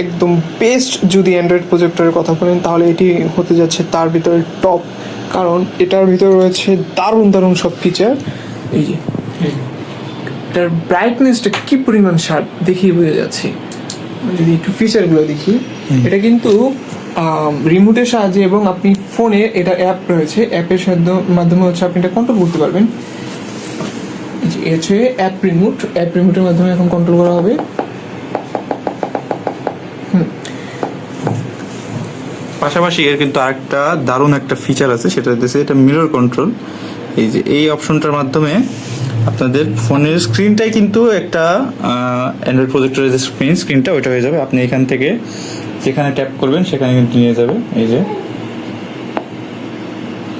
একদম বেস্ট যদি অ্যান্ড্রয়েড প্রজেক্টরের কথা বলেন তাহলে এটি হতে যাচ্ছে তার ভিতরে টপ, কারণ এটার ভিতরে রয়েছে দারুণ দারুণ সব ফিচার। এই যে এটার ব্রাইটনেসটা কি পরিমাণ শার্প দেখিয়ে বোঝা যাচ্ছে। যদি একটু ফিচারগুলো দেখি, এটা কিন্তু রিমোটের সাহায্যে এবং আপনি ফোনে এটা অ্যাপ রয়েছে, অ্যাপের মাধ্যমে হচ্ছে আপনি এটা কন্ট্রোল করতে পারবেন। এই হচ্ছে অ্যাপ রিমোটের মাধ্যমে এখন কন্ট্রোল করা হবে। পাশাপাশি এর কিন্তু আরেকটা দারুণ একটা ফিচার আছে, সেটা হচ্ছে এটা মিরর কন্ট্রোল। এই যে এই অপশনটার মাধ্যমে আপনাদের ফোনের স্ক্রিনটাই কিন্তু একটা অ্যান্ড্রয়েড প্রজেক্টরের যে স্ক্রিনটা ওইটা হয়ে যাবে। আপনি এখান থেকে যেখানে ট্যাপ করবেন সেখানে কিন্তু নিয়ে যাবে। এই যে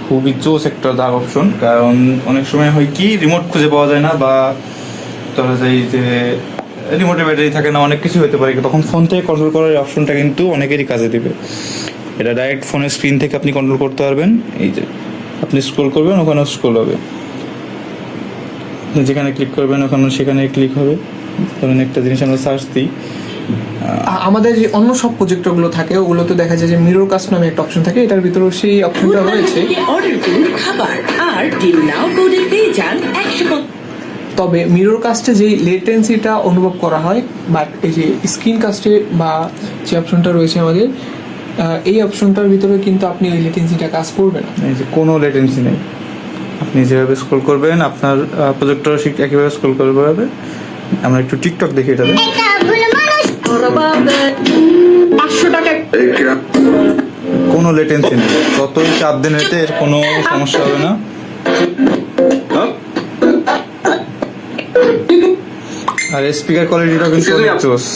খুবই জোস একটা দাগ অপশন, কারণ অনেক সময় হয় কি রিমোট খুঁজে পাওয়া যায় না, বা ধরা যায় যে রিমোটের ব্যাটারি থাকে না, অনেক কিছু হতে পারে, তখন ফোন থেকে কন্ট্রোল করার অপশনটা কিন্তু অনেকেরই কাজে দিবে। এটা ডাইরেক্ট ফোনের স্ক্রিন থেকে আপনি কন্ট্রোল করতে পারবেন। এই যে আপনি স্ক্রল করবেন, ওখানেও স্ক্রল হবে, যেখানে ক্লিক করবেন ওখানে সেখানে ক্লিক হবে। ধরুন একটা জিনিস আমরা সার্চ দিই, আমাদের যে অন্য সব প্রজেক্টরগুলো থাকে ওগুলোতে দেখা যায় যে মিরর কাস্ট নামে একটা অপশন থাকে, এটার ভিতরেও সেই অপশনটা রয়েছে। অর্ডার করুন খাবার আর ডিল নাও কোডে পেয়ে যান 100। তবে মিরর কাস্টে যেই লেটেন্সিটা অনুভব করা হয়, বাট এই যে স্ক্রিন কাস্টে বা যে অপশনটা রয়েছে আমাদের, এই অপশনটার ভিতরে কিন্তু আপনি এই লেটেন্সিটা কাজ করবে না। এই যে কোনো লেটেন্সি নেই, আপনি যেভাবে স্ক্রল করবেন আপনার প্রজেক্টর ঠিক একইভাবে স্ক্রল করতে পারবে। আমরা একটু টিকটক দেখি এটাতে। 500 টাকা কোনো লেটেন্সি নেই, যতই চাপ দেন এতে এর কোনো সমস্যা হবে না। আর স্পিকার কোয়ালিটিটাও কিন্তু অনেক জোস।